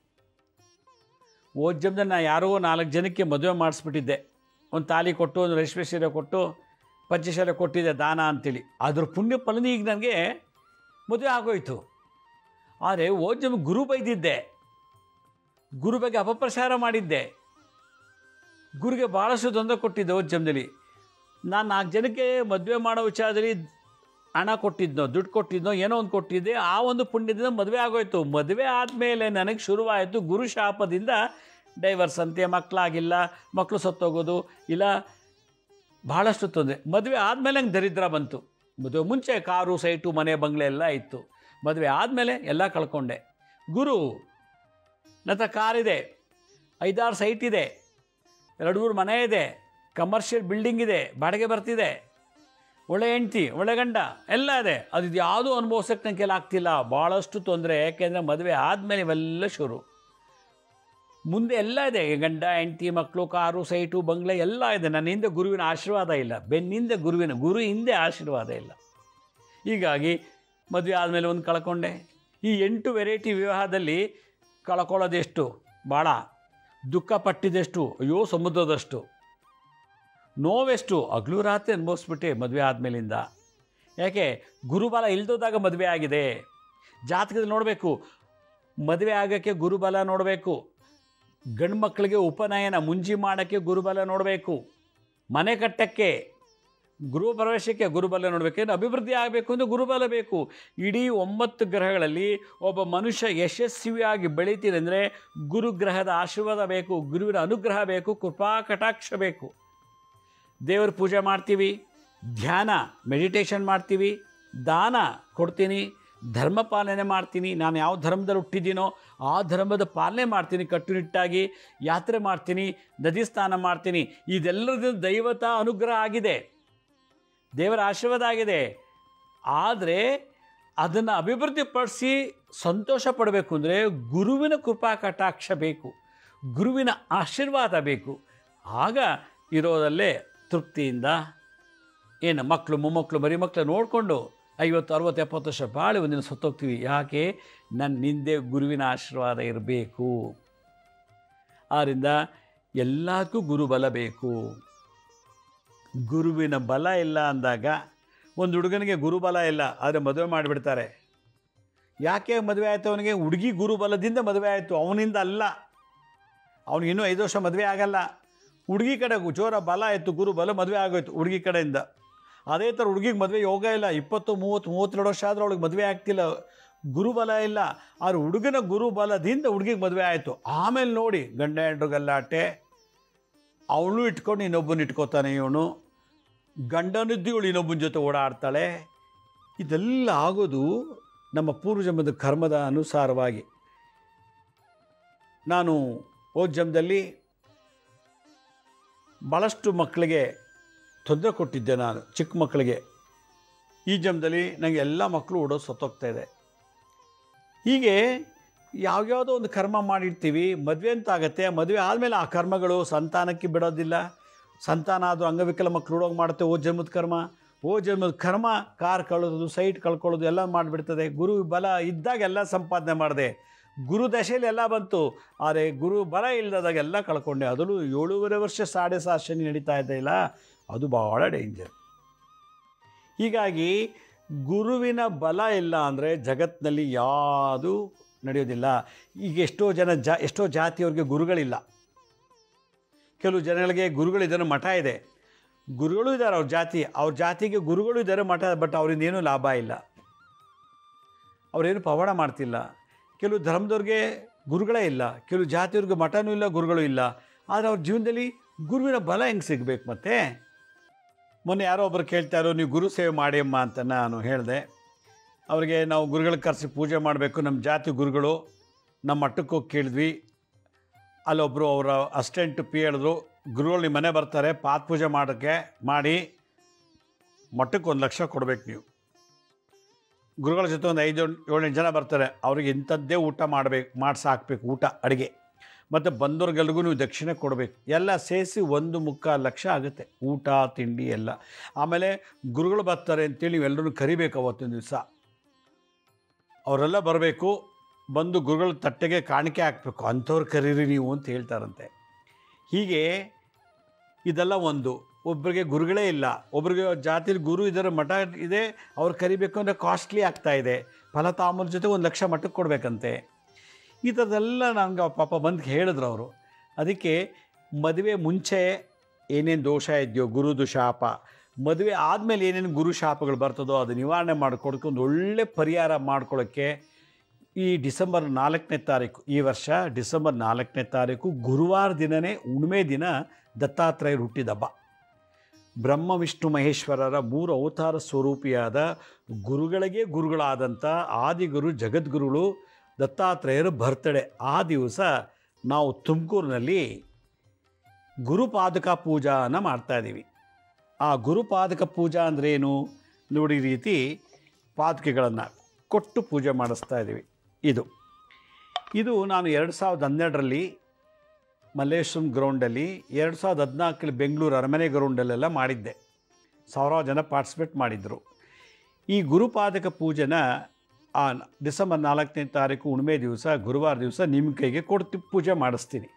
ಹೋದ ಜನ್ಮದಲ್ಲಿ ನಾನು ಯಾರೋ 4 ಜನಕ್ಕೆ ಮದುವೆ ಮಾಡಿಸ್ಬಿಟ್ಟಿದ್ದೆ. ಒಂದು ತಾಲಿ ಕೊಟ್ಟು, ಒಂದು ರೇಷ್ಮೆ ಸೀರೆ ಕೊಟ್ಟು, ಪಂಚಶೀಲ ಕೊಟ್ಟಿದ್ದೆ ದಾನ ಅಂಥೇಳಿ. ಅದ್ರ ಪುಣ್ಯ ಫಲನೇ ಈಗ ನನಗೆ ಮದುವೆ ಆಗೋಯ್ತು. ಆದರೆ ಹೋದ ಜನ್ಮ ಗುರು ಬೈದಿದ್ದೆ, ಗುರು ಬಗ್ಗೆ ಅಪಪ್ರಚಾರ ಮಾಡಿದ್ದೆ, ಗುರುಗೆ ಭಾಳಷ್ಟು ತೊಂದರೆ ಕೊಟ್ಟಿದ್ದೆ. ಹೋದ ಜನ್ಮದಲ್ಲಿ ನಾನು 4 ಜನಕ್ಕೆ ಮದುವೆ ಮಾಡೋ ವಿಚಾರದಲ್ಲಿ ಹಣ ಕೊಟ್ಟಿದ್ನೋ, ದುಡ್ಡು ಕೊಟ್ಟಿದ್ನೋ, ಏನೋ ಒಂದು ಕೊಟ್ಟಿದ್ದೆ. ಆ ಒಂದು ಪುಣ್ಯದಿಂದ ಮದುವೆ ಆಗೋಯ್ತು. ಮದುವೆ ಆದಮೇಲೆ ನನಗೆ ಶುರುವಾಯಿತು ಗುರು ಶಾಪದಿಂದ ಡೈವರ್ಸ್ ಅಂತೆ, ಮಕ್ಕಳಾಗಿಲ್ಲ, ಮಕ್ಕಳು ಸತ್ತೋಗೋದು, ಇಲ್ಲ ಭಾಳಷ್ಟು ತೊಂದರೆ. ಮದುವೆ ಆದಮೇಲೆ ನಂಗೆ ದರಿದ್ರ ಬಂತು. ಮದುವೆ ಮುಂಚೆ ಕಾರು, ಸೈಟು, ಮನೆ, ಬಂಗ್ಲೆ ಎಲ್ಲ ಇತ್ತು. ಮದುವೆ ಆದಮೇಲೆ ಎಲ್ಲ ಕಳ್ಕೊಂಡೆ. ಗುರು ನನ್ನ ಹತ್ರ ಕಾರಿದೆ, 5-6 ಸೈಟ್ ಇದೆ, 2-3 ಮನೆ ಇದೆ, ಕಮರ್ಷಿಯಲ್ ಬಿಲ್ಡಿಂಗ್ ಇದೆ, ಬಾಡಿಗೆ ಬರ್ತಿದೆ, ಒಳ್ಳೆ ಹೆಂಡ್ತಿ, ಒಳ್ಳೆ ಗಂಡ ಎಲ್ಲ ಇದೆ. ಅದು ಯಾವುದೂ ಅನುಭವಿಸೋಕ್ಕೆ ನನ್ನ ಕೈಲಿ ಆಗ್ತಿಲ್ಲ. ಭಾಳಷ್ಟು ತೊಂದರೆ. ಯಾಕೆಂದರೆ ಮದುವೆ ಆದಮೇಲೆ ಇವೆಲ್ಲ ಶುರು. ಮುಂದೆ ಎಲ್ಲ ಇದೆ, ಗಂಡ ಹೆಂಡ್ತಿ, ಮಕ್ಕಳು, ಕಾರು, ಸೈಟು, ಬಂಗ್ಲೆ ಎಲ್ಲ ಇದೆ. ನನ್ನ ಹಿಂದೆ ಗುರುವಿನ ಆಶೀರ್ವಾದ ಇಲ್ಲ, ಬೆನ್ನಿಂದ ಗುರು ಹಿಂದೆ ಆಶೀರ್ವಾದ ಇಲ್ಲ. ಹೀಗಾಗಿ ಮದುವೆ ಆದಮೇಲೆ ಒಂದು ಕಳ್ಕೊಂಡೆ. ಈ 8 ವೆರೈಟಿ ವಿವಾಹದಲ್ಲಿ ಕಳ್ಕೊಳ್ಳೋದೆಷ್ಟು? ಭಾಳ. ದುಃಖ ಪಟ್ಟಿದ್ದೆಷ್ಟು? ಅಯ್ಯೋ ಸಮುದ್ರದಷ್ಟು. ನೋವೆಷ್ಟು? ಹಗಲು ರಾತ್ರಿ ಅನುಭವಿಸ್ಬಿಟ್ಟೆ ಮದುವೆ ಆದಮೇಲಿಂದ. ಯಾಕೆ? ಗುರುಬಲ ಇಲ್ದೋದಾಗ ಮದುವೆ ಆಗಿದೆ. ಜಾತಕದಲ್ಲಿ ನೋಡಬೇಕು, ಮದುವೆ ಆಗೋಕ್ಕೆ ಗುರುಬಲ ನೋಡಬೇಕು. ಗಂಡು ಮಕ್ಕಳಿಗೆ ಉಪನಯನ ಮುಂಜಿ ಮಾಡೋಕ್ಕೆ ಗುರುಬಲ ನೋಡಬೇಕು. ಮನೆ ಕಟ್ಟಕ್ಕೆ, ಗೃಹ ಪ್ರವೇಶಕ್ಕೆ ಗುರುಬಲ ನೋಡಬೇಕೇನು? ಅಭಿವೃದ್ಧಿ ಆಗಬೇಕು ಅಂದರೆ ಗುರುಬಲ ಬೇಕು. ಇಡೀ 9 ಗ್ರಹಗಳಲ್ಲಿ ಒಬ್ಬ ಮನುಷ್ಯ ಯಶಸ್ವಿಯಾಗಿ ಬೆಳೀತೀರಿ ಅಂದರೆ ಗುರುಗ್ರಹದ ಆಶೀರ್ವಾದ ಬೇಕು, ಗುರುವಿನ ಅನುಗ್ರಹ ಬೇಕು, ಕೃಪಾ ಕಟಾಕ್ಷ ಬೇಕು. ದೇವರ ಪೂಜೆ ಮಾಡ್ತೀವಿ, ಧ್ಯಾನ ಮೆಡಿಟೇಷನ್ ಮಾಡ್ತೀವಿ, ದಾನ ಕೊಡ್ತೀನಿ, ಧರ್ಮ ಪಾಲನೆ ಮಾಡ್ತೀನಿ. ನಾನು ಯಾವ ಧರ್ಮದಲ್ಲಿ ಹುಟ್ಟಿದ್ದೀನೋ ಆ ಧರ್ಮದ ಪಾಲನೆ ಮಾಡ್ತೀನಿ, ಕಟ್ಟುನಿಟ್ಟಾಗಿ ಯಾತ್ರೆ ಮಾಡ್ತೀನಿ, ನದಿ ಸ್ನಾನ ಮಾಡ್ತೀನಿ. ಇದೆಲ್ಲದರಿಂದ ದೈವತ ಅನುಗ್ರಹ ಆಗಿದೆ, ದೇವರ ಆಶೀರ್ವಾದ ಆಗಿದೆ. ಆದರೆ ಅದನ್ನು ಅಭಿವೃದ್ಧಿಪಡಿಸಿ ಸಂತೋಷ ಪಡಬೇಕು ಅಂದರೆ ಗುರುವಿನ ಕೃಪಾ ಕಟಾಕ್ಷ ಬೇಕು, ಗುರುವಿನ ಆಶೀರ್ವಾದ ಬೇಕು. ಆಗ ಇರೋದಲ್ಲೇ ತೃಪ್ತಿಯಿಂದ ಏನು ಮಕ್ಕಳು, ಮೊಮ್ಮಕ್ಕಳು, ಮರಿ ಮಕ್ಕಳು ನೋಡಿಕೊಂಡು 50, 60, 70 ವರ್ಷ ಬಾಳಿ ಒಂದಿನ ಸತ್ತೋಗ್ತೀವಿ. ಯಾಕೆ? ನನ್ನ ಹಿಂದೆ ಗುರುವಿನ ಆಶೀರ್ವಾದ ಇರಬೇಕು. ಆದ್ದರಿಂದ ಎಲ್ಲದಕ್ಕೂ ಗುರುಬಲ ಬೇಕು. ಗುರುವಿನ ಬಲ ಇಲ್ಲ ಅಂದಾಗ, ಒಂದು ಹುಡುಗನಿಗೆ ಗುರುಬಲ ಇಲ್ಲ ಆದರೆ ಮದುವೆ ಮಾಡಿಬಿಡ್ತಾರೆ. ಯಾಕೆ ಮದುವೆ ಆಯಿತು ಅವನಿಗೆ? ಹುಡುಗಿ ಗುರುಬಲದಿಂದ ಮದುವೆ ಆಯಿತು, ಅವನಿಂದ ಅಲ್ಲ. ಅವನಿಗಿನ್ನೂ 5 ವರ್ಷ ಮದುವೆ ಆಗಲ್ಲ. ಹುಡುಗಿ ಕಡೆ ಜೋರ ಬಲ ಆಯಿತು, ಗುರುಬಲ, ಮದುವೆ ಆಗೋಯ್ತು ಹುಡುಗಿ ಕಡೆಯಿಂದ. ಅದೇ ಥರ ಹುಡುಗಿಗೆ ಮದುವೆ ಯೋಗ ಇಲ್ಲ. 20, 30, 32 ವರ್ಷ ಆದರೂ ಅವಳಿಗೆ ಮದುವೆ ಆಗ್ತಿಲ್ಲ, ಗುರುಬಲ ಇಲ್ಲ. ಆದರೆ ಹುಡುಗನ ಗುರುಬಲದಿಂದ ಹುಡುಗಿಗೆ ಮದುವೆ ಆಯಿತು. ಆಮೇಲೆ ನೋಡಿ ಗಂಡ ಹೆಂಡ್ರು ಗಲ್ಲಾಟೆ, ಅವಳು ಇಟ್ಕೊಂಡು ಇನ್ನೊಬ್ಬನ ಇಟ್ಕೋತಾನೆ ಇವನು, ಗಂಡನಿದ್ದು ಇವಳು ಇನ್ನೊಬ್ಬನ ಜೊತೆ ಓಡಾಡ್ತಾಳೆ. ಇದೆಲ್ಲ ಆಗೋದು ನಮ್ಮ ಪೂರ್ವಜನ್ಮದ ಕರ್ಮದ ಅನುಸಾರವಾಗಿ ನಾನು ಹೋದ ಜನ್ಮದಲ್ಲಿ ಭಾಳಷ್ಟು ಮಕ್ಕಳಿಗೆ ತೊಂದರೆ ಕೊಟ್ಟಿದ್ದೆ. ನಾನು ಚಿಕ್ಕ ಮಕ್ಕಳಿಗೆ. ಈ ಜನ್ಮದಲ್ಲಿ ನನಗೆ ಎಲ್ಲ ಮಕ್ಕಳು ಓಡೋದು ಸತ್ತೋಗ್ತಾಯಿದೆ. ಹೀಗೆ ಯಾವ್ಯಾವುದೋ ಒಂದು ಕರ್ಮ ಮಾಡಿರ್ತೀವಿ, ಮದುವೆ ಅಂತ ಆಗುತ್ತೆ. ಮದುವೆ ಆದಮೇಲೆ ಆ ಕರ್ಮಗಳು ಸಂತಾನಕ್ಕೆ ಬಿಡೋದಿಲ್ಲ. ಸಂತಾನ ಆದರೂ ಅಂಗವಿಕಲ ಮಕ್ಕಳು ಓಡೋಗಿ ಮಾಡುತ್ತೆ. ಜನ್ಮದ ಕರ್ಮ ಕಾರ್ ಕಳೋದು, ಸೈಟ್ ಕಳ್ಕೊಳ್ಳೋದು ಎಲ್ಲ ಮಾಡಿಬಿಡ್ತದೆ. ಗುರು ಬಲ ಇದ್ದಾಗ ಎಲ್ಲ ಸಂಪಾದನೆ ಮಾಡಿದೆ. ಗುರು ದಶೆಯಲ್ಲಿ ಎಲ್ಲ ಬಂತು, ಆದರೆ ಗುರು ಬಲ ಇಲ್ಲದಾಗ ಎಲ್ಲ ಕಳ್ಕೊಂಡೆ. ಅದರಲ್ಲೂ 7.5 ವರ್ಷ 7.5 ಶನಿ ನಡೀತಾ ಇಲ್ಲ, ಅದು ಭಾಳ ಡೇಂಜರ್. ಹೀಗಾಗಿ ಗುರುವಿನ ಬಲ ಇಲ್ಲ ಅಂದರೆ ಜಗತ್ತಿನಲ್ಲಿ ಯಾವುದೂ ನಡೆಯೋದಿಲ್ಲ. ಈಗ ಎಷ್ಟೋ ಜಾತಿಯವ್ರಿಗೆ ಗುರುಗಳಿಲ್ಲ. ಕೆಲವು ಜನಗಳಿಗೆ ಗುರುಗಳಿದ್ದಾರೆ, ಮಠ ಇದೆ, ಗುರುಗಳು ಇದ್ದಾರೆ. ಅವ್ರ ಜಾತಿಗೆ ಗುರುಗಳು ಇದ್ದಾರೆ, ಮಠ. ಬಟ್ ಅವರಿಂದ ಏನೂ ಲಾಭ ಇಲ್ಲ, ಅವರೇನು ಪವಾಡ ಮಾಡ್ತಿಲ್ಲ. ಕೆಲವು ಧರ್ಮದವ್ರಿಗೆ ಗುರುಗಳೇ ಇಲ್ಲ, ಕೆಲವು ಜಾತಿಯವ್ರಿಗೆ ಮಠನೂ ಇಲ್ಲ, ಗುರುಗಳು ಇಲ್ಲ. ಆದರೆ ಅವ್ರ ಜೀವನದಲ್ಲಿ ಗುರುವಿನ ಬಲ ಹೆಂಗೆ ಸಿಗಬೇಕು? ಮತ್ತೆ ಮೊನ್ನೆ ಯಾರೋ ಒಬ್ಬರು ಕೇಳ್ತಾರೋ, ನೀವು ಗುರು ಸೇವೆ ಮಾಡಿ ಅಮ್ಮ ಅಂತ ನಾನು ಹೇಳಿದೆ. ಅವರಿಗೆ ನಾವು ಗುರುಗಳಿಗೆ ಕರೆಸಿ ಪೂಜೆ ಮಾಡಬೇಕು, ನಮ್ಮ ಜಾತಿ ಗುರುಗಳು. ನಮ್ಮ ಮಠಕ್ಕೆ ಹೋಗಿ ಕೇಳಿದ್ವಿ. ಅಲ್ಲೊಬ್ಬರು ಅವರ ಅಸಿಸ್ಟೆಂಟ್ ಹೇಳಿದ್ರು, ಗುರುಗಳು ನಿಮ್ಮ ಮನೆ ಬರ್ತಾರೆ ಪಾದ ಪೂಜೆ ಮಾಡಿ ಮಠಕ್ಕೆ 1 ಲಕ್ಷ ಕೊಡಬೇಕು ಗುರುಗಳ ಜೊತೆ ಒಂದು 5-7 ಜನ ಬರ್ತಾರೆ, ಅವ್ರಿಗೆ ಇಂಥದ್ದೇ ಊಟ ಮಾಡಿಸಾಕ್ಬೇಕು, ಊಟ ಅಡುಗೆ. ಮತ್ತು ಬಂದವ್ರಿಗೆಲ್ರಿಗೂ ನೀವು ದಕ್ಷಿಣೆ ಕೊಡಬೇಕು. ಎಲ್ಲ ಸೇರಿಸಿ 1.25 ಲಕ್ಷ ಆಗುತ್ತೆ, ಊಟ ತಿಂಡಿ ಎಲ್ಲ. ಆಮೇಲೆ ಗುರುಗಳು ಬರ್ತಾರೆ ಅಂತೇಳಿ ನೀವೆಲ್ಲರೂ ಕರಿಬೇಕು. ಅವತ್ತಿನ ದಿವಸ ಅವರೆಲ್ಲ ಬರಬೇಕು, ಬಂದು ಗುರುಗಳ ತಟ್ಟೆಗೆ ಕಾಣಿಕೆ ಹಾಕಬೇಕು. ಅಂಥವ್ರು ಕರೀರಿ ನೀವು ಅಂತ ಹೇಳ್ತಾರಂತೆ. ಹೀಗೆ ಇದೆಲ್ಲ ಒಂದು. ಒಬ್ಬರಿಗೆ ಗುರುಗಳೇ ಇಲ್ಲ, ಒಬ್ರಿಗೆ ಜಾತಿಲಿ ಗುರು ಇದ್ದಾರೆ, ಮಠ ಇದೆ, ಅವ್ರು ಕರಿಬೇಕು ಅಂದರೆ ಕಾಸ್ಟ್ಲಿ ಆಗ್ತಾಯಿದೆ. ಫಲತಾಮರ ಜೊತೆ 1 ಲಕ್ಷ ಮಠಕ್ಕೆ ಕೊಡಬೇಕಂತೆ. ಈ ಥರದ್ದೆಲ್ಲ ನನಗೆ ಪಾಪ ಬಂದು ಹೇಳಿದ್ರು ಅವರು. ಅದಕ್ಕೆ ಮದುವೆ ಮುಂಚೆ ಏನೇನು ದೋಷ ಇದೆಯೋ, ಗುರುದು ಶಾಪ, ಮದುವೆ ಆದಮೇಲೆ ಏನೇನು ಗುರು ಶಾಪಗಳು ಬರ್ತದೋ ಅದು ನಿವಾರಣೆ ಮಾಡಿಕೊಡೋಕ್ಕೆ ಒಂದು ಒಳ್ಳೆ ಪರಿಹಾರ ಮಾಡ್ಕೊಳ್ಳೋಕ್ಕೆ ಈ ಡಿಸೆಂಬರ್ 4ನೇ ತಾರೀಕು, ಈ ವರ್ಷ ಡಿಸೆಂಬರ್ 4ನೇ ತಾರೀಕು ಗುರುವಾರ ದಿನವೇ ಹುಣ್ಣಿಮೆ ದಿನ ದತ್ತಾತ್ರೇಯರು ಹುಟ್ಟಿದ ಹಬ್ಬ. ಬ್ರಹ್ಮ ವಿಷ್ಣು ಮಹೇಶ್ವರರ 3 ಅವತಾರ ಸ್ವರೂಪಿಯಾದ ಗುರುಗಳಿಗೆ ಗುರುಗಳಾದಂಥ ಆದಿಗುರು ಜಗದ್ಗುರುಗಳು ದತ್ತಾತ್ರೇಯರ ಬರ್ತ್ಡೇ. ಆ ದಿವಸ ನಾವು ತುಮಕೂರಿನಲ್ಲಿ ಗುರುಪಾದಕ ಪೂಜಾನ ಮಾಡ್ತಾಯಿದ್ದೀವಿ. ಆ ಗುರುಪಾದಕ ಪೂಜಾ ಅಂದ್ರೇನು ನೋಡಿ, ರೀತಿ ಪಾದಕೆಗಳನ್ನು ಕೊಟ್ಟು ಪೂಜೆ ಮಾಡಿಸ್ತಾ ಇದ್ದೀವಿ. ಇದು ನಾನು 2012ರಲ್ಲಿ ಮಲ್ಲೇಶ್ವರಂ ಗ್ರೌಂಡಲ್ಲಿ, 2014 ಬೆಂಗಳೂರು ಅರಮನೆ ಗ್ರೌಂಡಲ್ಲೆಲ್ಲ ಮಾಡಿದ್ದೆ. 1000 ಜನ ಪಾರ್ಟಿಸಿಪೇಟ್ ಮಾಡಿದರು. ಈ ಗುರುಪಾದಕ ಪೂಜೆನ ಡಿಸೆಂಬರ್ 4ನೇ ತಾರೀಕು ಹುಣ್ಣಿಮೆ ದಿವಸ, ಗುರುವಾರ ದಿವಸ ನಿಮ್ಮ ಕೈಗೆ ಪೂಜೆ ಮಾಡಿಸ್ತೀನಿ.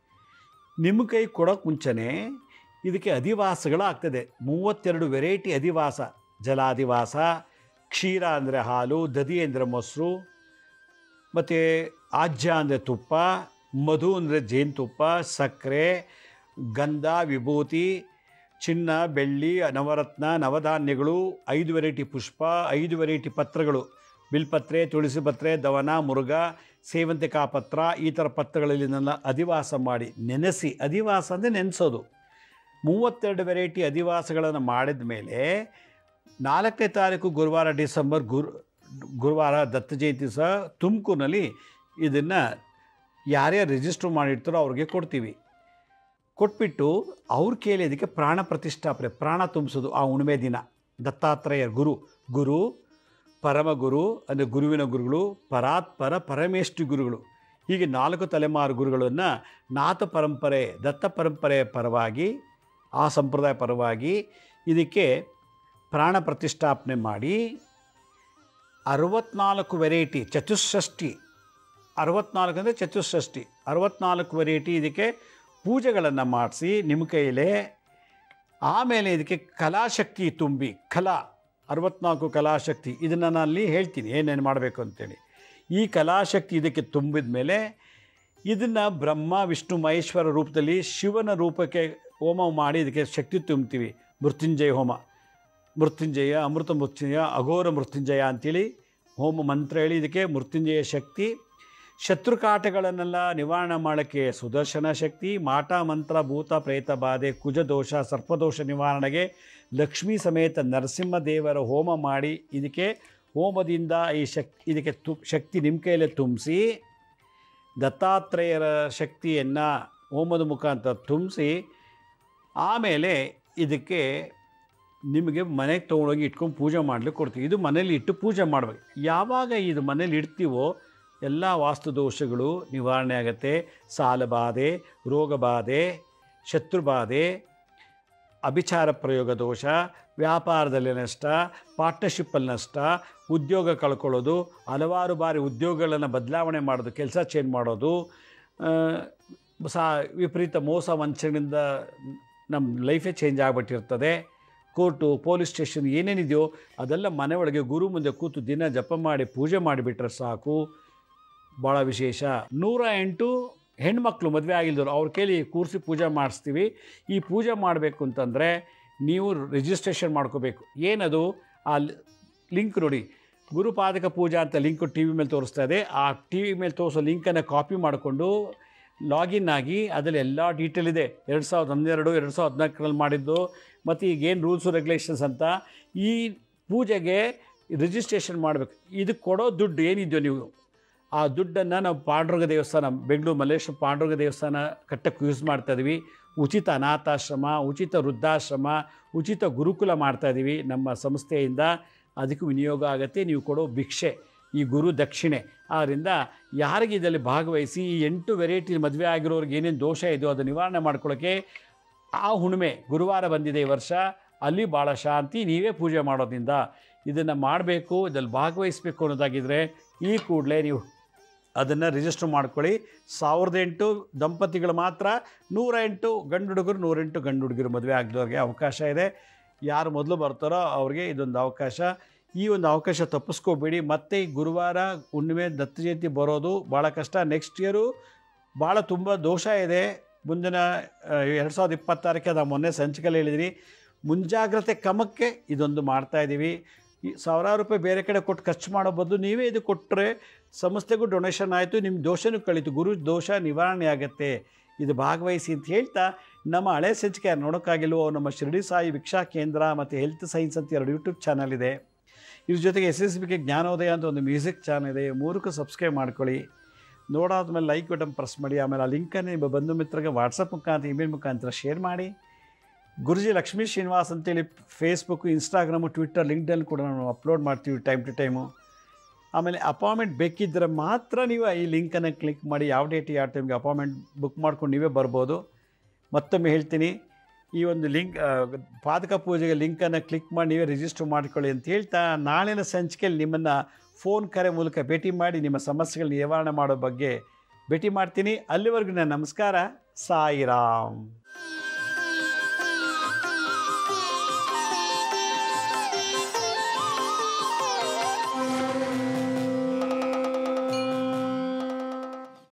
ನಿಮ್ಮ ಕೈ ಕೊಡೋಕ್ಕೆ ಮುಂಚೆನೇ ಇದಕ್ಕೆ ಅಧಿವಾಸಗಳಾಗ್ತದೆ. 32 ವೆರೈಟಿ ಅಧಿವಾಸ. ಜಲಾಧಿವಾಸ, ಕ್ಷೀರ ಅಂದರೆ ಹಾಲು, ದಧಿ ಅಂದರೆ ಮೊಸರು, ಮತ್ತು ಆಜ್ಯ ಅಂದರೆ ತುಪ್ಪ, ಮಧು ಅಂದರೆ ಜೇನುತುಪ್ಪ, ಸಕ್ಕರೆ, ಗಂಧ, ವಿಭೂತಿ, ಚಿನ್ನ, ಬೆಳ್ಳಿ, ನವರತ್ನ, ನವಧಾನ್ಯಗಳು, 5 ವೆರೈಟಿ ಪುಷ್ಪ, 5 ವೆರೈಟಿ ಪತ್ರಗಳು, ಬಿಲ್ಪತ್ರೆ, ತುಳಸಿ ಪತ್ರೆ, ದವನ, ಮುರುಘ, ಸೇವಂತಿಕಾ ಪತ್ರ, ಈ ಥರ ಪತ್ರಗಳಲ್ಲಿ ನನ್ನ ಅಧಿವಾಸ ಮಾಡಿ ನೆನೆಸಿ. ಅಧಿವಾಸ ಅಂದರೆ ನೆನೆಸೋದು. 32 ವೆರೈಟಿ ಅಧಿವಾಸಗಳನ್ನು ಮಾಡಿದ ಮೇಲೆ 4ನೇ ತಾರೀಕು ಗುರುವಾರ ಡಿಸೆಂಬರ್ ಗುರುವಾರ ದತ್ತ ಜಯಂತಿ ಸಹ ತುಮಕೂರಿನಲ್ಲಿ ಇದನ್ನು ಯಾರ್ಯಾರು ರಿಜಿಸ್ಟ್ರ್ ಮಾಡಿರ್ತಾರೋ ಅವ್ರಿಗೆ ಕೊಡ್ತೀವಿ. ಕೊಟ್ಬಿಟ್ಟು ಅವ್ರ ಕೇಳಿ ಇದಕ್ಕೆ ಪ್ರಾಣ ಪ್ರತಿಷ್ಠಾಪನೆ, ಪ್ರಾಣ ತುಂಬಿಸೋದು ಆ ಹುಣ್ಣಿಮೆ ದಿನ. ದತ್ತಾತ್ರೇಯ ಗುರು ಪರಮಗುರು ಅಂದರೆ ಗುರುವಿನ ಗುರುಗಳು, ಪರಾತ್ಪರ ಪರಮೇಷ್ಠಿ ಗುರುಗಳು, ಹೀಗೆ 4 ತಲೆಮಾರು ಗುರುಗಳನ್ನು ನಾಥ ಪರಂಪರೆ, ದತ್ತ ಪರಂಪರೆಯ ಪರವಾಗಿ, ಆ ಸಂಪ್ರದಾಯ ಪರವಾಗಿ ಇದಕ್ಕೆ ಪ್ರಾಣ ಪ್ರತಿಷ್ಠಾಪನೆ ಮಾಡಿ 64 ವೆರೈಟಿ ಚತುಷ್ಷಷ್ಠಿ, 64 ಅಂದರೆ ಚತುಷ್ಷಷ್ಠಿ, 64 ವೆರೈಟಿ ಇದಕ್ಕೆ ಪೂಜೆಗಳನ್ನು ಮಾಡಿಸಿ ನಿಮ್ಮ ಕೈಲೇ. ಆಮೇಲೆ ಇದಕ್ಕೆ ಕಲಾಶಕ್ತಿ ತುಂಬಿ, 64 ಕಲಾಶಕ್ತಿ, ಇದನ್ನು ನಾನು ಅಲ್ಲಿ ಹೇಳ್ತೀನಿ ಏನೇನು ಮಾಡಬೇಕು ಅಂತೇಳಿ. ಈ ಕಲಾಶಕ್ತಿ ಇದಕ್ಕೆ ತುಂಬಿದ ಮೇಲೆ ಇದನ್ನು ಬ್ರಹ್ಮ ವಿಷ್ಣು ಮಹೇಶ್ವರ ರೂಪದಲ್ಲಿ ಶಿವನ ರೂಪಕ್ಕೆ ಹೋಮ ಮಾಡಿ ಇದಕ್ಕೆ ಶಕ್ತಿ ತುಂಬ್ತೀವಿ. ಮೃತ್ಯುಂಜಯ ಹೋಮ, ಮೃತ್ಯುಂಜಯ, ಅಮೃತ ಮೃತ್ಯುಂಜಯ, ಅಘೋರ ಮೃತ್ಯುಂಜಯ ಅಂಥೇಳಿ ಹೋಮ ಮಂತ್ರ ಹೇಳಿ ಇದಕ್ಕೆ ಮೃತ್ಯುಂಜಯ ಶಕ್ತಿ. ಶತ್ರುಕಾಟಗಳನ್ನೆಲ್ಲ ನಿವಾರಣೆ ಮಾಡೋಕ್ಕೆ ಸುದರ್ಶನ ಶಕ್ತಿ, ಮಾಟ ಮಂತ್ರ, ಭೂತ ಪ್ರೇತ ಬಾಧೆ, ಕುಜದೋಷ, ಸರ್ಪದೋಷ ನಿವಾರಣೆಗೆ ಲಕ್ಷ್ಮೀ ಸಮೇತ ನರಸಿಂಹ ದೇವರ ಹೋಮ ಮಾಡಿ ಇದಕ್ಕೆ ಹೋಮದಿಂದ ಈ ಇದಕ್ಕೆ ಶಕ್ತಿ ನಿಮ್ಮ ಕೈಯಲ್ಲೇ ತುಂಬಿಸಿ, ದತ್ತಾತ್ರೇಯರ ಶಕ್ತಿಯನ್ನು ಹೋಮದ ಮುಖಾಂತರ ತುಂಬಿಸಿ, ಆಮೇಲೆ ಇದಕ್ಕೆ ನಿಮಗೆ ಮನೆಗೆ ತೊಗೊಂಡೋಗಿ ಇಟ್ಕೊಂಡು ಪೂಜೆ ಮಾಡಲಿಕ್ಕೆ ಕೊಡ್ತೀವಿ. ಇದು ಮನೇಲಿ ಇಟ್ಟು ಪೂಜೆ ಮಾಡಬೇಕು. ಯಾವಾಗ ಇದು ಮನೇಲಿ ಇಡ್ತೀವೋ ಎಲ್ಲ ವಾಸ್ತು ದೋಷಗಳು ನಿವಾರಣೆ ಆಗುತ್ತೆ. ಸಾಲಬಾಧೆ, ರೋಗಬಾಧೆ, ಶತ್ರುಬಾಧೆ, ಅಭಿಚಾರ ಪ್ರಯೋಗ ದೋಷ, ವ್ಯಾಪಾರದಲ್ಲಿ ನಷ್ಟ, ಪಾರ್ಟ್ನರ್ಶಿಪ್ಪಲ್ಲಿ ನಷ್ಟ, ಉದ್ಯೋಗ ಕಳ್ಕೊಳ್ಳೋದು, ಹಲವಾರು ಬಾರಿ ಉದ್ಯೋಗಗಳನ್ನು ಬದಲಾವಣೆ ಮಾಡೋದು, ಕೆಲಸ ಚೇಂಜ್ ಮಾಡೋದು, ವಿಪರೀತ ಮೋಸ ವಂಚನೆಯಿಂದ ನಮ್ಮ ಲೈಫೇ ಚೇಂಜ್ ಆಗಿಬಿಟ್ಟಿರ್ತದೆ. ಕೋರ್ಟು, ಪೊಲೀಸ್ ಸ್ಟೇಷನ್ ಏನೇನಿದೆಯೋ ಅದೆಲ್ಲ ಮನೆ ಒಳಗೆ ಗುರು ಮುಂದೆ ಕೂತು ದಿನ ಜಪ ಮಾಡಿ ಪೂಜೆ ಮಾಡಿಬಿಟ್ರೆ ಸಾಕು. ಭಾಳ ವಿಶೇಷ. 108 ಹೆಣ್ಮಕ್ಳು ಮದುವೆ ಆಗಿಲ್ದವ್ರು ಅವ್ರ ಕೈಲಿ ಕೂರಿಸಿ ಪೂಜೆ ಮಾಡಿಸ್ತೀವಿ. ಈ ಪೂಜೆ ಮಾಡಬೇಕು ಅಂತಂದರೆ ನೀವು ರಿಜಿಸ್ಟ್ರೇಷನ್ ಮಾಡ್ಕೋಬೇಕು. ಏನದು? ಆ ಲಿಂಕ್ ನೋಡಿ, ಗುರುಪಾದಕ ಪೂಜಾ ಅಂತ ಲಿಂಕು ಟಿ ವಿ ಮೇಲೆ ತೋರಿಸ್ತಾ ಇದೆ. ಆ ಟಿ ವಿ ಮೇಲೆ ತೋರಿಸೋ ಲಿಂಕನ್ನು ಕಾಪಿ ಮಾಡಿಕೊಂಡು ಲಾಗಿನ್ ಆಗಿ ಅದರಲ್ಲಿ ಎಲ್ಲ ಡೀಟೇಲ್ ಇದೆ. 2012, 2014 ಮಾಡಿದ್ದು, ಮತ್ತು ಈಗೇನು ರೂಲ್ಸು ರೆಗ್ಯುಲೇಷನ್ಸ್ ಅಂತ. ಈ ಪೂಜೆಗೆ ರಿಜಿಸ್ಟ್ರೇಷನ್ ಮಾಡಬೇಕು. ಇದಕ್ಕೆ ಕೊಡೋ ದುಡ್ಡು ಏನಿದೆಯೋ ನೀವು, ಆ ದುಡ್ಡನ್ನು ನಾವು ಪಾಂಡುರಂಗ ದೇವಸ್ಥಾನ, ಬೆಂಗಳೂರು ಮಲ್ಲೇಶ್ವರ ಪಾಂಡುರಂಗ ದೇವಸ್ಥಾನ ಕಟ್ಟಕ್ಕೆ ಯೂಸ್ ಮಾಡ್ತಾಯಿದ್ವಿ. ಉಚಿತ ಅನಾಥಾಶ್ರಮ, ಉಚಿತ ವೃದ್ಧಾಶ್ರಮ, ಉಚಿತ ಗುರುಕುಲ ಮಾಡ್ತಾಯಿದ್ದೀವಿ ನಮ್ಮ ಸಂಸ್ಥೆಯಿಂದ. ಅದಕ್ಕೂ ವಿನಿಯೋಗ ಆಗುತ್ತೆ. ನೀವು ಕೊಡೋ ಭಿಕ್ಷೆ ಈ ಗುರು ದಕ್ಷಿಣೆ. ಆದ್ದರಿಂದ ಯಾರಿಗೆ ಇದರಲ್ಲಿ ಭಾಗವಹಿಸಿ ಈ 8 ವೆರೈಟಿ ಮದುವೆ ಆಗಿರೋರಿಗೆ ಏನೇನು ದೋಷ ಇದೆಯೋ ಅದು ನಿವಾರಣೆ ಮಾಡ್ಕೊಳ್ಳೋಕ್ಕೆ ಆ ಹುಣ್ಣಿಮೆ ಗುರುವಾರ ಬಂದಿದೆ ಈ ವರ್ಷ. ಅಲ್ಲಿ ಭಾಳ ಶಾಂತಿ. ನೀವೇ ಪೂಜೆ ಮಾಡೋದ್ರಿಂದ ಇದನ್ನು ಮಾಡಬೇಕು, ಇದರಲ್ಲಿ ಭಾಗವಹಿಸಬೇಕು ಅನ್ನೋದಾಗಿದ್ದರೆ ಈ ಕೂಡಲೇ ನೀವು ಅದನ್ನು ರಿಜಿಸ್ಟರ್ ಮಾಡ್ಕೊಳ್ಳಿ. 1008 ದಂಪತಿಗಳು ಮಾತ್ರ, 108 ಗಂಡು ಹುಡುಗರು, 108 ಗಂಡು ಹುಡುಗರು ಮದುವೆ ಆಗಿದವ್ರಿಗೆ ಅವಕಾಶ ಇದೆ. ಯಾರು ಮೊದಲು ಬರ್ತಾರೋ ಅವ್ರಿಗೆ ಇದೊಂದು ಅವಕಾಶ. ಈ ಒಂದು ಅವಕಾಶ ತಪ್ಪಿಸ್ಕೋಬೇಡಿ. ಮತ್ತು ಈ ಗುರುವಾರ ಹುಣ್ಣಿಮೆ ದತ್ತ ಜಯಂತಿ ಬರೋದು ಭಾಳ ಕಷ್ಟ. ನೆಕ್ಸ್ಟ್ ಇಯರು ಭಾಳ ತುಂಬ ದೋಷ ಇದೆ. ಮುಂದಿನ 2026ಕ್ಕೆ ನಾವು ಮೊನ್ನೆ ಸಂಚಿಕೆಯಲ್ಲಿ ಹೇಳಿದ್ದೀನಿ. ಮುಂಜಾಗ್ರತೆ ಕ್ರಮಕ್ಕೆ ಇದೊಂದು ಮಾಡ್ತಾಯಿದ್ದೀವಿ. ಈ ಸಾವಿರಾರು ರೂಪಾಯಿ ಬೇರೆ ಕಡೆ ಕೊಟ್ಟು ಖರ್ಚು ಮಾಡೋ ಬದಲು ನೀವೇ ಇದು ಕೊಟ್ಟರೆ ಸಂಸ್ಥೆಗೂ ಡೊನೇಷನ್ ಆಯಿತು, ನಿಮ್ಮ ದೋಷನೂ ಕಳೀತು, ಗುರು ದೋಷ ನಿವಾರಣೆ ಆಗುತ್ತೆ. ಇದು ಭಾಗವಹಿಸಿ ಅಂತ ಹೇಳ್ತಾ, ನಮ್ಮ ಹಳೆ ಸಂಚಿಕೆ ನೋಡೋಕ್ಕಾಗಿಲ್ವೋ ನಮ್ಮ ಶಿರಡಿ ಸಾಯಿ ವೀಕ್ಷಾ ಕೇಂದ್ರ ಮತ್ತು ಹೆಲ್ತ್ ಸೈನ್ಸ್ ಅಂತ 2 ಯೂಟ್ಯೂಬ್ ಚಾನಲ್ ಇದೆ. ಇದ್ರ ಜೊತೆಗೆ SSBK ಜ್ಞಾನೋದಯ ಅಂತ ಒಂದು ಮ್ಯೂಸಿಕ್ ಚಾನಲ್ ಇದೆ. 3ಕ್ಕೂ ಸಬ್ಸ್ಕ್ರೈಬ್ ಮಾಡ್ಕೊಳ್ಳಿ. ನೋಡಾದ್ಮೇಲೆ ಲೈಕ್ ಬಟನ್ ಪ್ರೆಸ್ ಮಾಡಿ. ಆಮೇಲೆ ಆ ಲಿಂಕನ್ನು ನಿಮ್ಮ ಬಂಧು ಮಿತ್ರರಿಗೆ ವಾಟ್ಸಪ್ ಮುಖಾಂತರ, ಇಮೇಲ್ ಮುಖಾಂತರ ಶೇರ್ ಮಾಡಿ. ಗುರುಜಿ ಲಕ್ಷ್ಮೀ ಶ್ರೀನಿವಾಸ್ ಅಂತೇಳಿ ಫೇಸ್ಬುಕ್ಕು, ಇನ್ಸ್ಟಾಗ್ರಾಮು, ಟ್ವಿಟ್ಟರ್, ಲಿಂಕ್ಡ್ಇನ್ ಕೂಡ ನಾವು ಅಪ್ಲೋಡ್ ಮಾಡ್ತೀವಿ ಟೈಮ್ ಟು ಟೈಮು. ಆಮೇಲೆ ಅಪಾಯಿಂಟ್ಮೆಂಟ್ ಬೇಕಿದ್ದರೆ ಮಾತ್ರ ನೀವು ಈ ಲಿಂಕನ್ನು ಕ್ಲಿಕ್ ಮಾಡಿ ಯಾವ ಡೇಟ್ ಯಾವ ಟೈಮ್ಗೆ ಅಪಾಯಿಂಟ್ಮೆಂಟ್ ಬುಕ್ ಮಾಡ್ಕೊಂಡು ನೀವೇ ಬರ್ಬೋದು. ಮತ್ತೊಮ್ಮೆ ಹೇಳ್ತೀನಿ, ಈ ಒಂದು ಲಿಂಕ್ ಪಾದಕ ಪೂಜೆಗೆ ಲಿಂಕನ್ನು ಕ್ಲಿಕ್ ಮಾಡಿ ನೀವೇ ರಿಜಿಸ್ಟರ್ ಮಾಡ್ಕೊಳ್ಳಿ ಅಂತ ಹೇಳ್ತಾ, ನಾಳಿನ ಸಂಚಿಕೆಯಲ್ಲಿ ನಿಮ್ಮನ್ನು ಫೋನ್ ಕರೆ ಮೂಲಕ ಭೇಟಿ ಮಾಡಿ ನಿಮ್ಮ ಸಮಸ್ಯೆಗಳನ್ನ ನಿವಾರಣೆ ಮಾಡೋ ಬಗ್ಗೆ ಭೇಟಿ ಮಾಡ್ತೀನಿ. ಅಲ್ಲಿವರೆಗೂ ನನ್ನ ನಮಸ್ಕಾರ. ಸಾಯಿರಾಮ್.